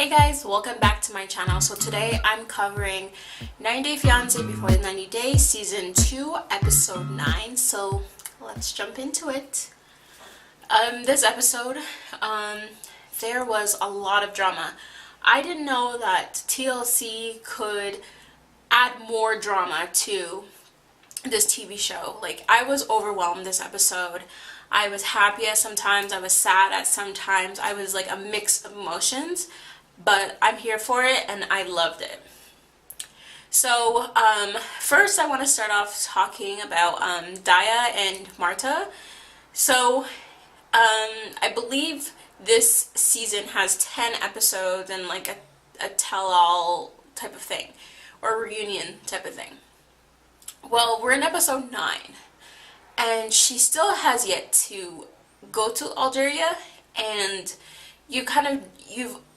Hey guys, welcome back to my channel. So today I'm covering 90 Day Fiance Before the 90 Days Season 2 Episode 9. So let's jump into it. This episode, there was a lot of drama. I didn't know that TLC could add more drama to this TV show. Like, I was overwhelmed this episode. I was happy at sometimes, I was sad at sometimes, I was like a mix of emotions, but I'm here for it and I loved it. So first I want to start off talking about Daya and Marta. So I believe this season has 10 episodes and like a tell-all type of thing, or reunion type of thing. Well, we're in episode 9. And she still has yet to go to Algeria, and you've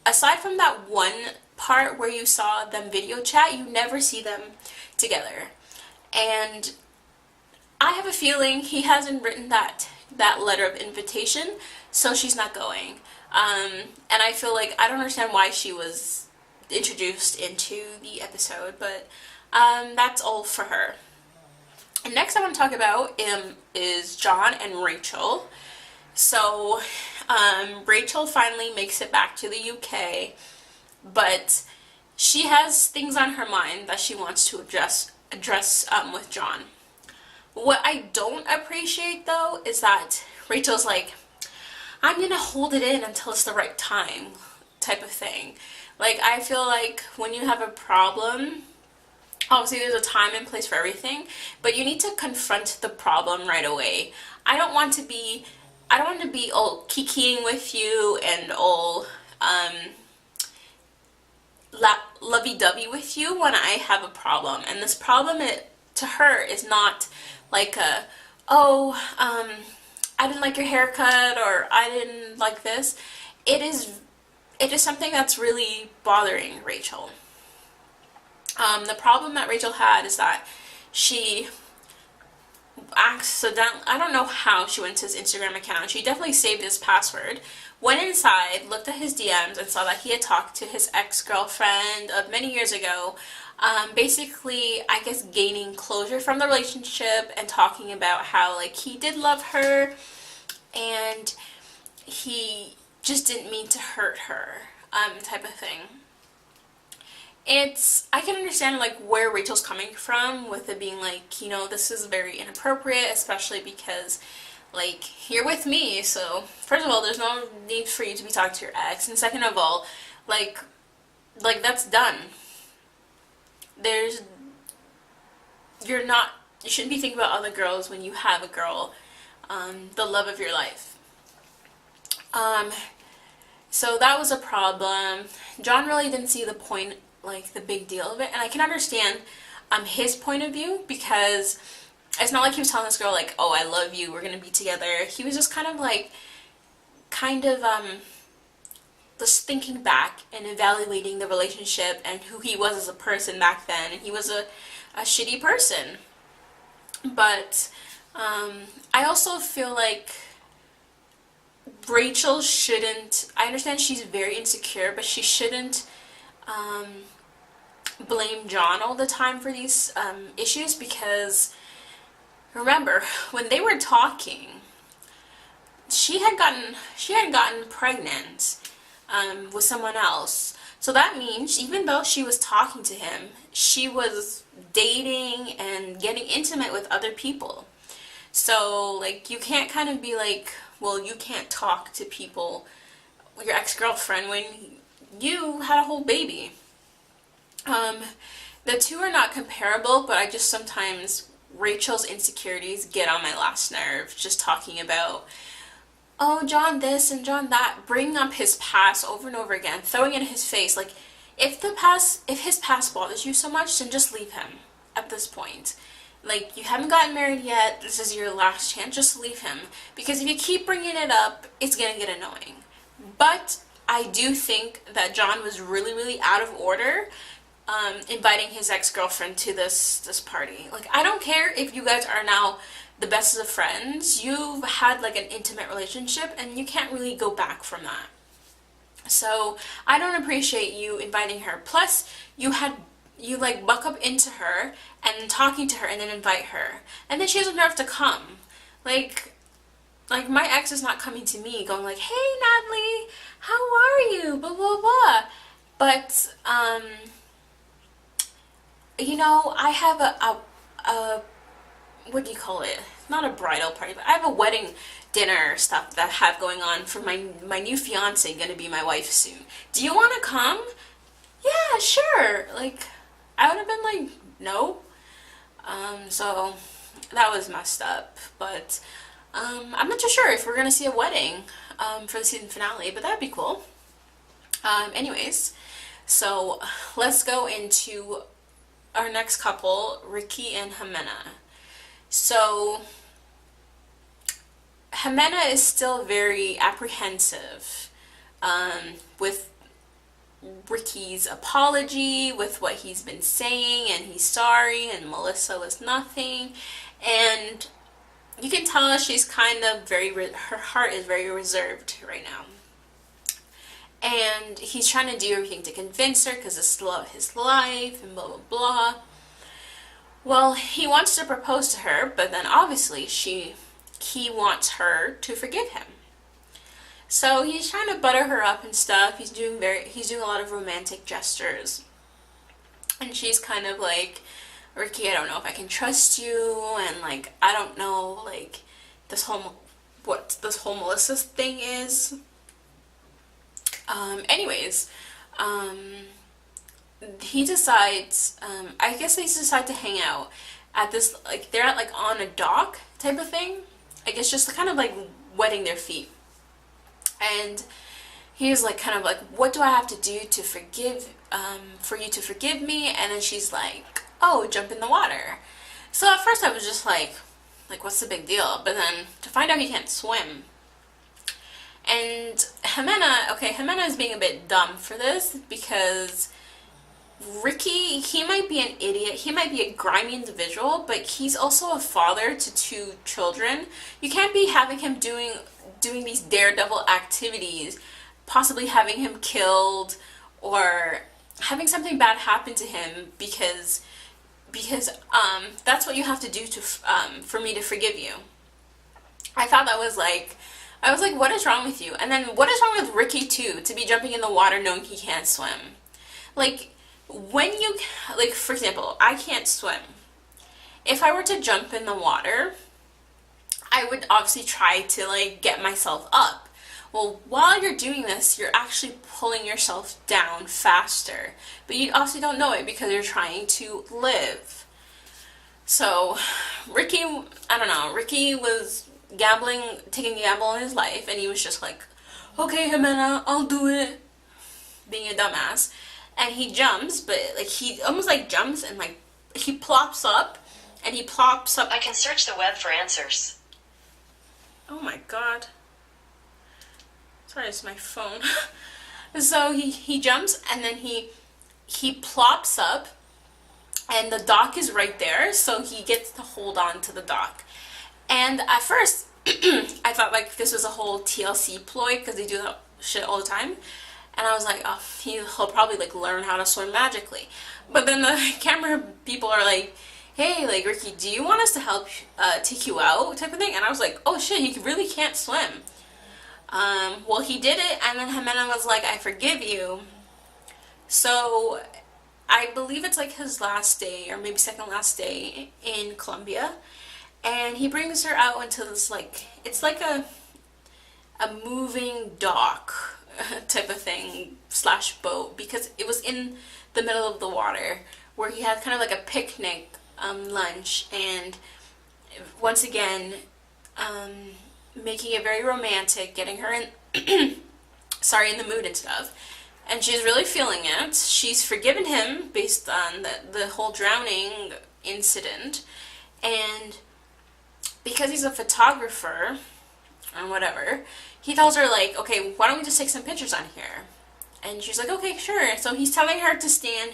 aside from that one part where you saw them video chat, you never see them together. And I have a feeling he hasn't written that letter of invitation, so she's not going. And I feel like I don't understand why she was introduced into the episode, but that's all for her. And next I want to talk about is John and Rachel. So Rachel finally makes it back to the UK, but she has things on her mind that she wants to address with John. What I don't appreciate though is that Rachel's like, I'm gonna hold it in until it's the right time type of thing. Like, I feel like when you have a problem, obviously there's a time and place for everything, but you need to confront the problem right away. I don't want to be all kikiing with you and all lovey-dovey with you when I have a problem. And this problem, to her, is not like I didn't like your haircut, or I didn't like this. It is something that's really bothering Rachel. The problem that Rachel had is that she accidentally, I don't know how she went to his Instagram account. She definitely saved his password, went inside, looked at his DMs, and saw that he had talked to his ex-girlfriend of many years ago. Basically, I guess gaining closure from the relationship and talking about how, like, he did love her and he just didn't mean to hurt her, type of thing. I can understand like where Rachel's coming from with it being like, you know, this is very inappropriate, especially because like you're with me, so first of all there's no need for you to be talking to your ex, and second of all, like that's done. You shouldn't be thinking about other girls when you have a girl, the love of your life. So that was a problem. John really didn't see the point, like the big deal of it, and I can understand his point of view, because it's not like he was telling this girl like, oh, I love you, we're gonna be together. He was just kind of just thinking back and evaluating the relationship and who he was as a person back then, and he was a shitty person. But I also feel like Rachel shouldn't, I understand she's very insecure, but she shouldn't blame John all the time for these issues, because remember when they were talking, she had gotten pregnant with someone else. So that means even though she was talking to him, she was dating and getting intimate with other people. So like you can't kind of be like, well, you can't talk to people, your ex-girlfriend, when you had a whole baby. The two are not comparable, but I just sometimes, Rachel's insecurities get on my last nerve, just talking about, oh, John this and John that, bringing up his past over and over again, throwing it in his face. Like, if his past bothers you so much, then just leave him at this point. Like, you haven't gotten married yet, this is your last chance, just leave him. Because if you keep bringing it up, it's gonna get annoying. But I do think that John was really, really out of order inviting his ex-girlfriend to this party. Like, I don't care if you guys are now the best of friends. You've had like an intimate relationship and you can't really go back from that. So I don't appreciate you inviting her. Plus, you like buck up into her and talking to her and then invite her. And then she has the nerve to come. Like, like my ex is not coming to me going like, "Hey Natalie, how are you?" blah blah blah. But you know, I have a what do you call it? Not a bridal party, but I have a wedding dinner stuff that I have going on for my new fiance, gonna be my wife soon. Do you want to come? Yeah, sure. Like, I would have been like, no. So that was messed up. But I'm not too sure if we're gonna see a wedding for the season finale, but that'd be cool. Anyways, so let's go into our next couple, Ricky and Jimena. So Jimena is still very apprehensive with Ricky's apology, with what he's been saying, and he's sorry, and Melissa was nothing. And you can tell she's kind of her heart is very reserved right now. And he's trying to do everything to convince her because it's the love of his life, and blah, blah, blah. Well, he wants to propose to her, but then obviously he wants her to forgive him. So he's trying to butter her up and stuff. He's doing a lot of romantic gestures. And she's kind of like, "Ricky, I don't know if I can trust you, and like I don't know like what this whole Melissa thing is." Anyways, he decides, I guess they decide to hang out at this, like, they're at, like, on a dock type of thing. I guess just kind of, like, wetting their feet. And he's, like, kind of like, "What do I have to do to for you to forgive me?" And then she's like, "Oh, jump in the water." So at first I was just like, what's the big deal? But then to find out he can't swim. And Jimena is being a bit dumb for this because Ricky, he might be an idiot, he might be a grimy individual, but he's also a father to 2 children. You can't be having him doing these daredevil activities, possibly having him killed or having something bad happen to him because that's what you have to do to for me to forgive you. I thought that was like, I was like, what is wrong with you? And then what is wrong with Ricky too, to be jumping in the water knowing he can't swim? Like, when you, like, for example, I can't swim. If I were to jump in the water, I would obviously try to, like, get myself up. Well, while you're doing this, you're actually pulling yourself down faster. But you obviously don't know it because you're trying to live. So, Ricky, I don't know, Ricky was taking a gamble on his life, and he was just like, "Okay, Jimena, I'll do it," being a dumbass. And he jumps, but like he almost like jumps and like he plops up. I can search the web for answers. Oh my god. Sorry, it's my phone. So he jumps and then he plops up, and the dock is right there, so he gets to hold on to the dock. And at first, I thought like this was a whole TLC ploy because they do that shit all the time. And I was like, oh, he'll probably like learn how to swim magically. But then the camera people are like, "Hey, like, Ricky, do you want us to help take you out?" type of thing. And I was like, oh shit, he really can't swim. Well, he did it, and then Jimena was like, "I forgive you." So I believe it's like his last day, or maybe second last day in Colombia. And he brings her out into this, like, it's like a moving dock type of thing / boat, because it was in the middle of the water where he had kind of like a picnic lunch, and once again making it very romantic, getting her in in the mood and stuff. And she's really feeling it. She's forgiven him based on the whole drowning incident, and because he's a photographer and whatever, he tells her like, "Okay, why don't we just take some pictures on here?" And she's like, "Okay, sure." So he's telling her to stand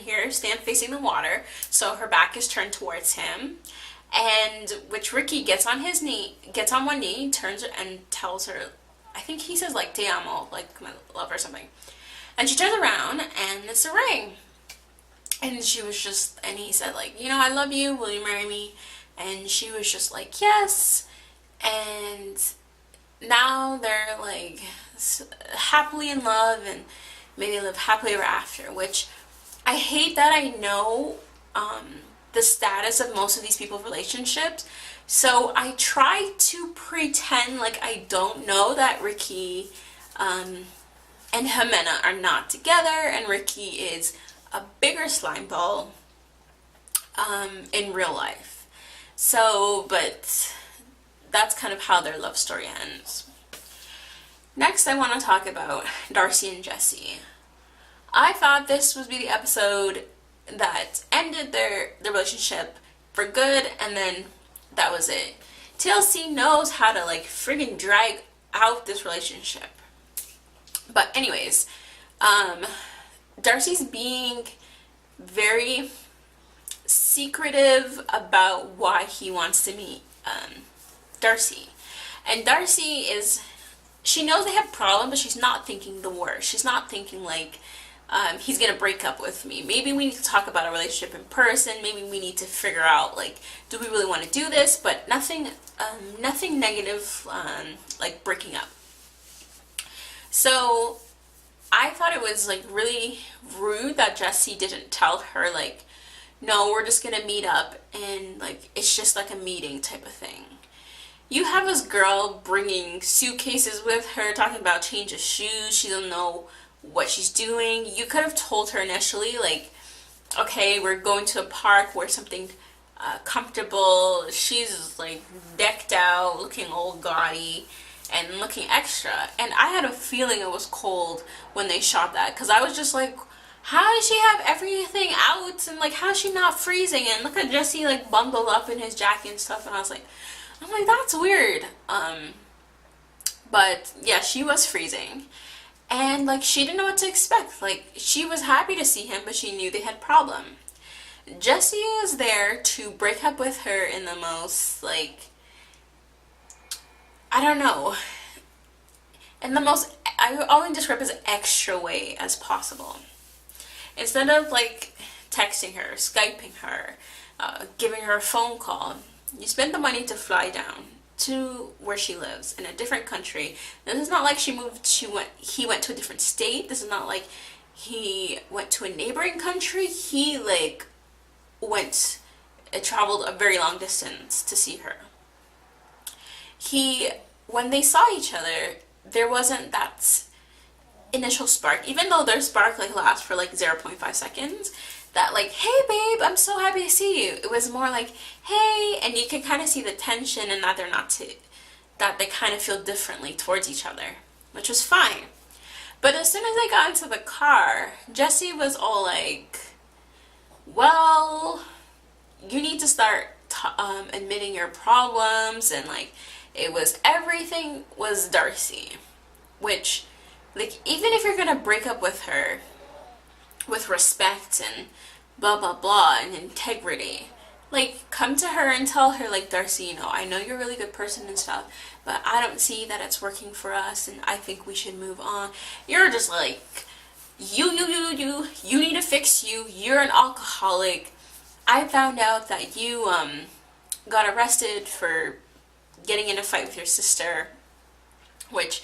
facing the water, so her back is turned towards him. And which Ricky gets on one knee, turns and tells her, I think he says like "te amo," like "my love" or something. And she turns around and it's a ring. And she was just, and he said like, you know, I love you, will you marry me? And she was just like, yes. And now they're like happily in love and maybe live happily ever after, which I hate that I know the status of most of these people's relationships. So I try to pretend like I don't know that Ricky and Jimena are not together, and Ricky is a bigger slime ball in real life. So, but that's kind of how their love story ends. Next, I want to talk about Darcy and Jesse. I thought this would be the episode that ended their relationship for good, and then that was it. TLC knows how to like friggin' drag out this relationship. But anyways, Darcy's being very secretive about why he wants to meet Darcy. And Darcy is, she knows they have problems, but she's not thinking the worst. She's not thinking like, he's gonna break up with me. Maybe we need to talk about a relationship in person. Maybe we need to figure out like, do we really want to do this? But nothing negative, like breaking up. So I thought it was like really rude that Jesse didn't tell her like, no, we're just gonna meet up and like it's just like a meeting type of thing. You have this girl bringing suitcases with her, talking about change of shoes. She doesn't know what she's doing. You could have told her initially like, okay, we're going to a park, wear something comfortable. She's like decked out, looking all gaudy and looking extra. And I had a feeling it was cold when they shot that, because I was just like, how does she have everything out and like how is she not freezing? And look at Jesse like bundled up in his jacket and stuff, and I'm like that's weird. But yeah, she was freezing. And like she didn't know what to expect. Like she was happy to see him, but she knew they had problem. Jesse is there to break up with her in the most like, I don't know, in the most, I only describe as extra way as possible. Instead of like texting her, Skyping her, giving her a phone call, you spend the money to fly down to where she lives in a different country. This is not like he went to a different state. This is not like he went to a neighboring country. He like traveled a very long distance to see her. When they saw each other, there wasn't that initial spark, even though their spark like lasts for like 0.5 seconds, that like, hey babe, I'm so happy to see you. It was more like, hey, and you can kind of see the tension and that that they kind of feel differently towards each other, which was fine. But as soon as they got into the car, Jesse was all like, well, you need to start admitting your problems, and like everything was Darcy, which like, even if you're gonna break up with her with respect and blah blah blah and integrity, like come to her and tell her like, Darcy, you know, I know you're a really good person and stuff, but I don't see that it's working for us and I think we should move on. You're just like, you need to fix you. You're an alcoholic. I found out that you got arrested for getting in a fight with your sister, which,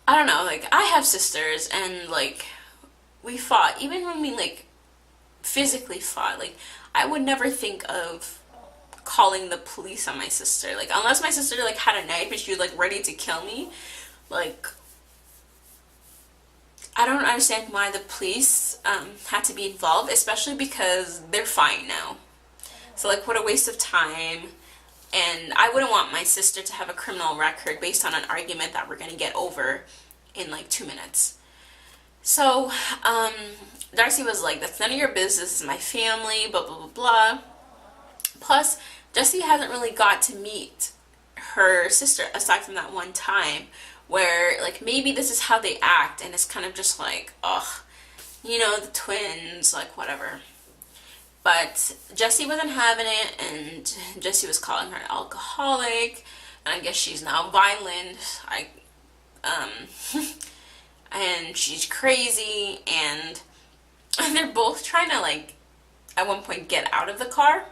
I don't know, like, I have sisters, and, like, we fought. Even when we, like, physically fought, like, I would never think of calling the police on my sister. Like, unless my sister, like, had a knife and she was, like, ready to kill me, like, I don't understand why the police had to be involved, especially because they're fine now. So, like, what a waste of time. And I wouldn't want my sister to have a criminal record based on an argument that we're going to get over in like 2 minutes. So, Darcy was like, that's none of your business, this is my family, blah, blah, blah, blah. Plus, Jessie hasn't really got to meet her sister aside from that one time where like maybe this is how they act, and it's kind of just like, ugh, you know, the twins, like whatever. But Jessie wasn't having it, and Jessie was calling her an alcoholic, and I guess she's now violent. and she's crazy, and they're both trying to, like, at one point get out of the car.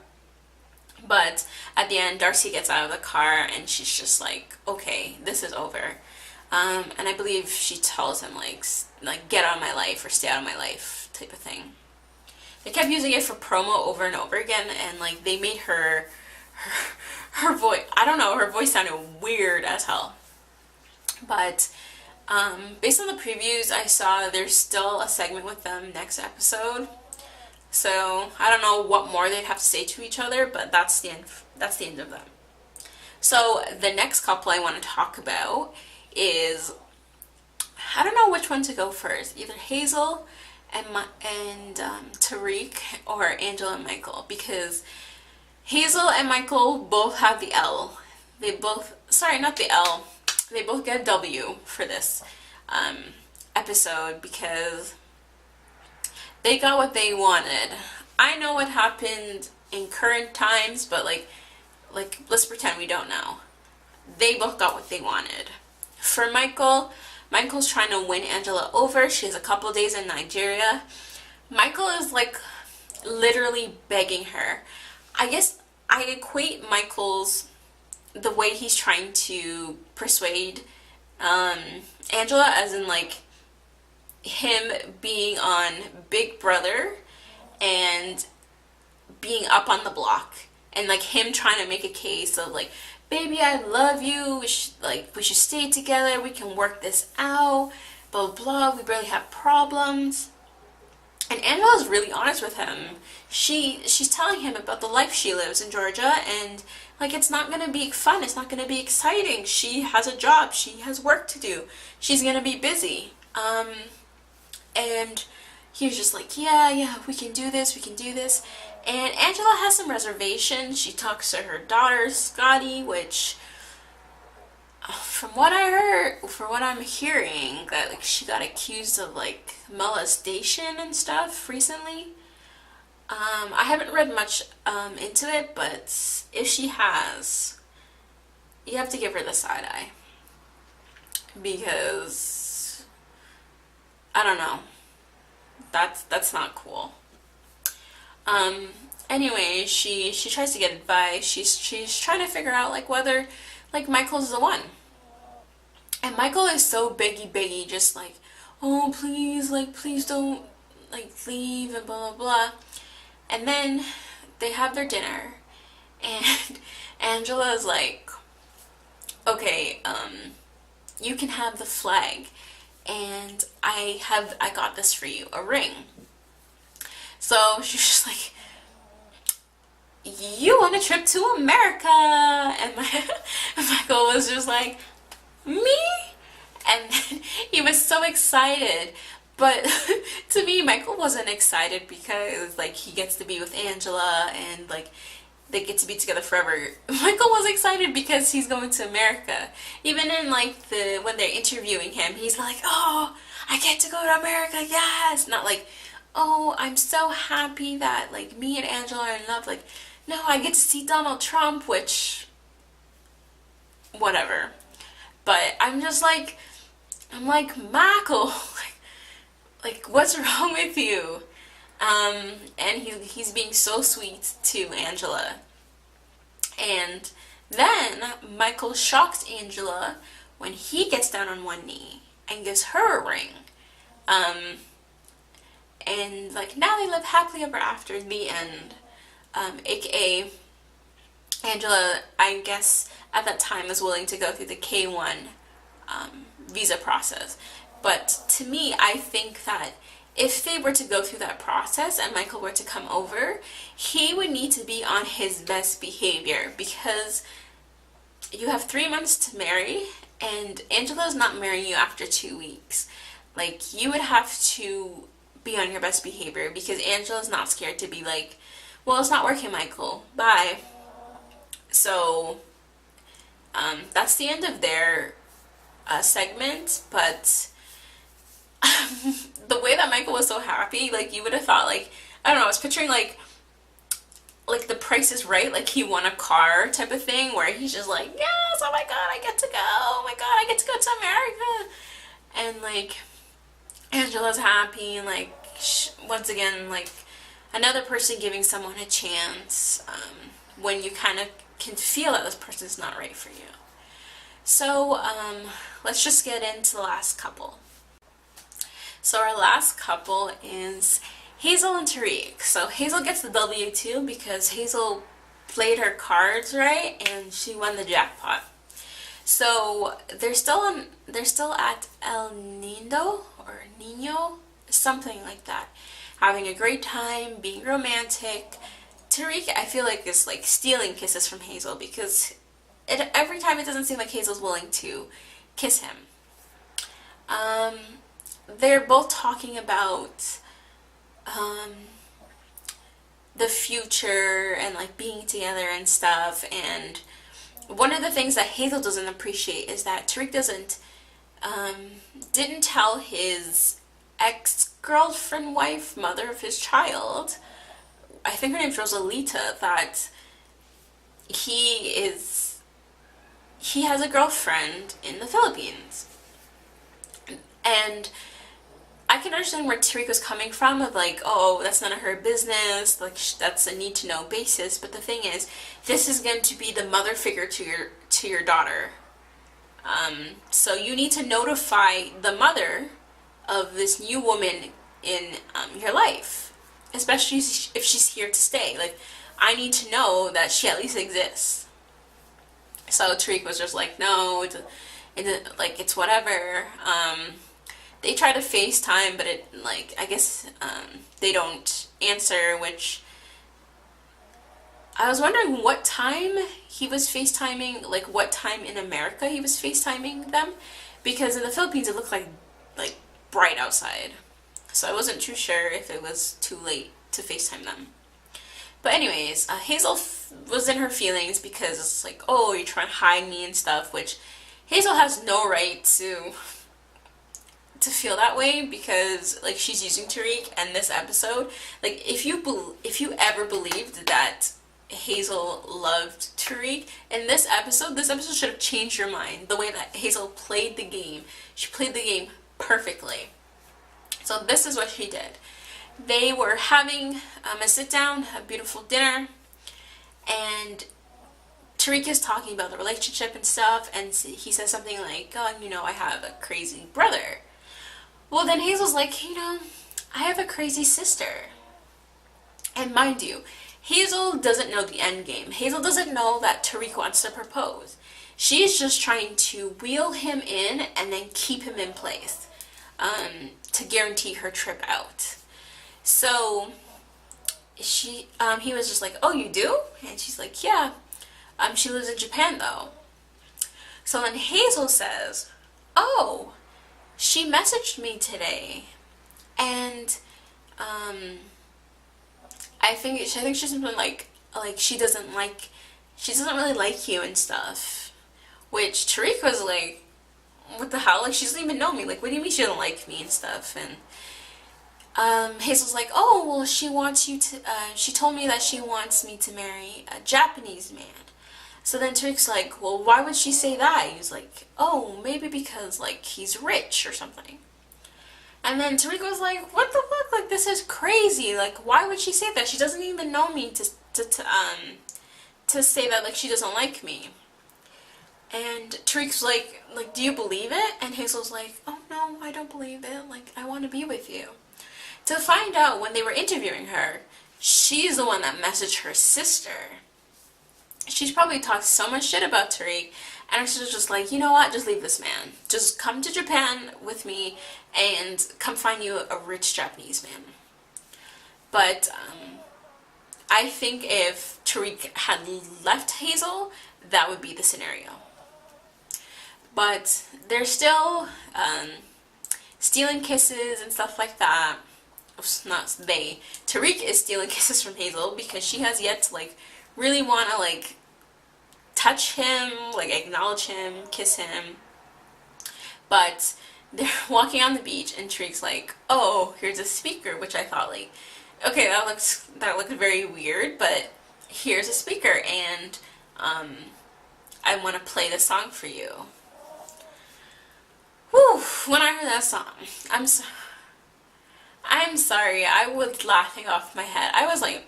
But at the end, Darcy gets out of the car, and she's just like, okay, this is over. And I believe she tells him, like, get out of my life or stay out of my life type of thing. They kept using it for promo over and over again, and, like, they made her voice, I don't know, her voice sounded weird as hell. But based on the previews I saw, there's still a segment with them next episode. So I don't know what more they'd have to say to each other, but that's the end. That's the end of them. So the next couple I want to talk about is, I don't know which one to go first. Either Hazel and Tariq, or Angela and Michael, because Hazel and Michael both have the L. They both, sorry, not the L. They both get a W for this episode because they got what they wanted. I know what happened in current times, but like let's pretend we don't know. They both got what they wanted. For Michael's trying to win Angela over. She has a couple days in Nigeria. Michael is like literally begging her. I guess I equate the way he's trying to persuade Angela as in like him being on Big Brother and being up on the block, and like him trying to make a case of like, baby, I love you, we should stay together, we can work this out, blah blah blah, we barely have problems. And Angela's really honest with him. She's telling him about the life she lives in Georgia, and like it's not gonna be fun, it's not gonna be exciting. She has a job, she has work to do, she's gonna be busy. And he was just like, yeah, we can do this. And Angela has some reservations. She talks to her daughter, Scotty, which, from what I'm hearing, that like she got accused of like molestation and stuff recently. I haven't read much into it, but if she has, you have to give her the side eye. Because I don't know. That's not cool. Anyway, she tries to get advice. She's trying to figure out like whether like Michael's the one. And Michael is so beggy, just like, oh please don't like leave and blah blah blah. And then they have their dinner, and Angela's like, okay, you can have the flag, and I got this for you, a ring. So she's just like, you want a trip to America? And Michael was just like, me? And then he was so excited. But to me, Michael wasn't excited because like he gets to be with Angela and like they get to be together forever. Michael was excited because he's going to America. Even in like when they're interviewing him, he's like, oh, I get to go to America, yes! Not like, oh, I'm so happy that like me and Angela are in love. Like, no, I get to see Donald Trump, which, whatever. But I'm like, Michael, like what's wrong with you? And he's being so sweet to Angela. And then Michael shocks Angela when he gets down on one knee and gives her a ring. And like now they live happily ever after, the end. AKA Angela, I guess at that time was willing to go through the K1 visa process. But to me, I think that if they were to go through that process and Michael were to come over, he would need to be on his best behavior, because you have 3 months to marry and Angela's not marrying you after 2 weeks. Like, you would have to be on your best behavior, because Angela's not scared to be like, well, it's not working, Michael, bye. So that's the end of their segment. But the way that Michael was so happy, like you would have thought, like, I don't know, I was picturing like The Price is Right, like he won a car type of thing, where he's just like, yes, oh my god, I get to go, oh my god, I get to go to America. And like Angela's happy, and like once again, like another person giving someone a chance when you kind of can feel that this person's not right for you. So let's just get into the last couple. So our last couple is Hazel and Tariq. So Hazel gets the W2 because Hazel played her cards right and she won the jackpot. So they're still at El Nino, something like that, having a great time, being romantic. Tariq, I feel like, is like stealing kisses from Hazel because every time it doesn't seem like Hazel's willing to kiss him. They're both talking about the future and like being together and stuff, and one of the things that Hazel doesn't appreciate is that Tariq didn't tell his ex-girlfriend, wife, mother of his child, I think her name's Rosalita, that he has a girlfriend in the Philippines. And I can understand where Tariq was coming from, of like, oh, that's none of her business, like that's a need to know basis. But the thing is, this is going to be the mother figure to your daughter. So you need to notify the mother of this new woman in your life, especially if she's here to stay. Like, I need to know that she at least exists. So Tariq was just like, no, it's whatever. They try to FaceTime, but I guess they don't answer, which I was wondering what time he was FaceTiming, like what time in America he was FaceTiming them, because in the Philippines it looked like bright outside. So I wasn't too sure if it was too late to FaceTime them. But anyways, Hazel was in her feelings because it's like, oh, you're trying to hide me and stuff, which Hazel has no right to feel that way, because like she's using Tariq, and this episode, like if you ever believed that Hazel loved Tariq, in this episode should have changed your mind. The way that Hazel played the game, she played the game perfectly. So this is what she did. They were having a sit down, a beautiful dinner, and Tariq is talking about the relationship and stuff, and he says something like, oh, I have a crazy brother. Well, then Hazel's like, I have a crazy sister. And mind you, Hazel doesn't know the end game. Hazel doesn't know that Tariq wants to propose. She's just trying to wheel him in and then keep him in place to guarantee her trip out. So he was just like, oh, you do? And she's like, yeah. She lives in Japan, though. So then Hazel says, oh, she messaged me today, and I think she's something like she doesn't really like you and stuff. Which Tariq was like, what the hell? Like, she doesn't even know me. Like, what do you mean she doesn't like me and stuff? And Hazel's like, oh, well, she wants you to. She told me that she wants me to marry a Japanese man. So then Tariq's like, well, why would she say that? He was like, oh, maybe because, like, he's rich or something. And then Tariq was like, what the fuck? Like, this is crazy. Like, why would she say that? She doesn't even know me to say that, like, she doesn't like me. And Tariq's like, do you believe it? And Hazel's like, oh, no, I don't believe it. Like, I want to be with you. To find out, when they were interviewing her, she's the one that messaged her sister. She's probably talked so much shit about Tariq, and her sister's just like, you know what, just leave this man. Just come to Japan with me, and come find you a rich Japanese man. But, I think if Tariq had left Hazel, that would be the scenario. But they're still, stealing kisses and stuff like that. Not they. Tariq is stealing kisses from Hazel, because she has yet to, like, really want to, like, touch him, like, acknowledge him, kiss him. But they're walking on the beach, and Tariq's like, oh, here's a speaker, which I thought, like, okay, that looked very weird, but here's a speaker, and I want to play the song for you. Whew, when I heard that song, I'm sorry, I was laughing off my head. I was like,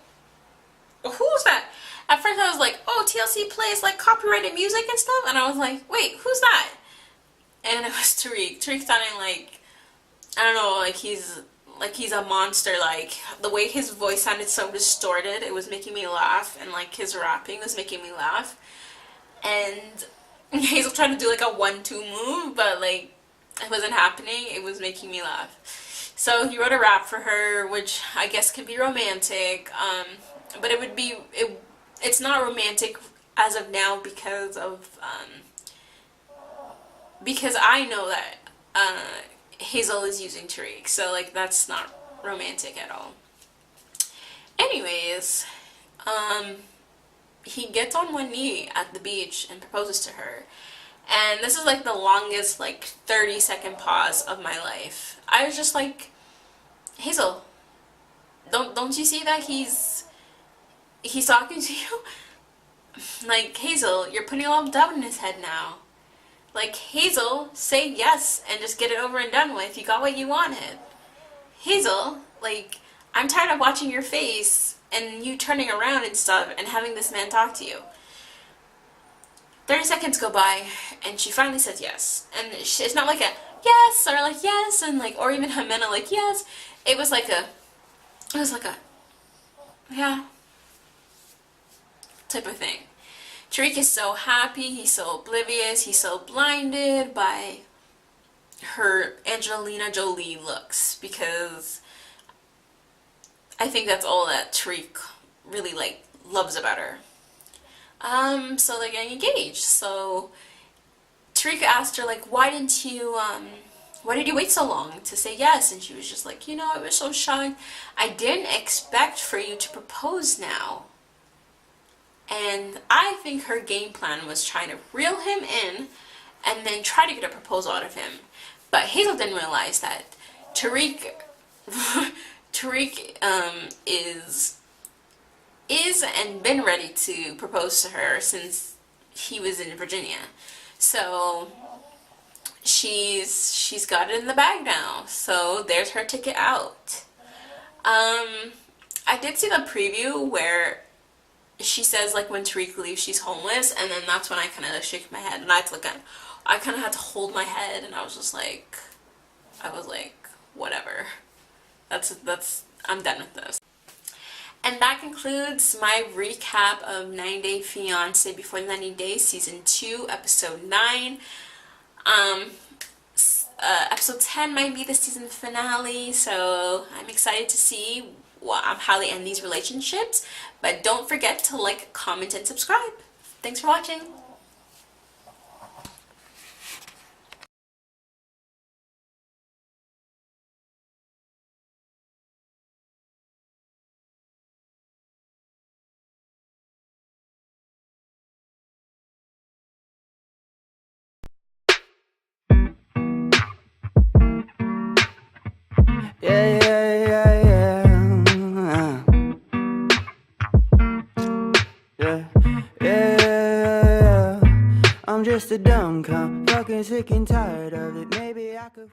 who's that? At first I was like, oh, TLC plays like copyrighted music and stuff, and I was like, wait, who's that? And it was Tariq. Tariq sounding like, I don't know, like he's a monster. Like the way his voice sounded so distorted, it was making me laugh, and like his rapping was making me laugh. And Hazel trying to do like a 1-2 move, but like it wasn't happening. It was making me laugh. So he wrote a rap for her, which I guess can be romantic, but it's not romantic as of now because I know that Hazel is using Tariq, so like that's not romantic at all. Anyways, he gets on one knee at the beach and proposes to her. And this is like the longest like 30-second pause of my life. I was just like, Hazel, don't you see that he's talking to you? Like, Hazel, you're putting a lot of doubt in his head now. Like, Hazel, say yes and just get it over and done with. You got what you wanted. Hazel, like, I'm tired of watching your face and you turning around and stuff and having this man talk to you. 30 seconds go by and she finally says yes. And it's not like a yes or like yes and like, or even Jimena like yes. It was like a yeah type of thing. Tariq is so happy, he's so oblivious, he's so blinded by her Angelina Jolie looks, because I think that's all that Tariq really like loves about her. So they're getting engaged. So Tariq asked her like, why did you wait so long to say yes? And she was just like, you know, I was so shy. I didn't expect for you to propose now. And I think her game plan was trying to reel him in and then try to get a proposal out of him. But Hazel didn't realize that Tariq is and been ready to propose to her since he was in Virginia. So she's got it in the bag now. So there's her ticket out. I did see the preview where she says like when Tariq leaves she's homeless, and then that's when I kind of shake my head and I kind of had to hold my head, and I was like whatever, I'm done with this. And that concludes my recap of 90 Day Fiance Before the 90 Days Season 2 Episode 9. Episode 10 might be the season finale, so I'm excited to see how they end these relationships. But don't forget to like, comment, and subscribe. Thanks for watching. Yeah, yeah, yeah, yeah. Yeah, yeah. I'm just a dumb cunt, fucking sick and tired of it. Maybe I could.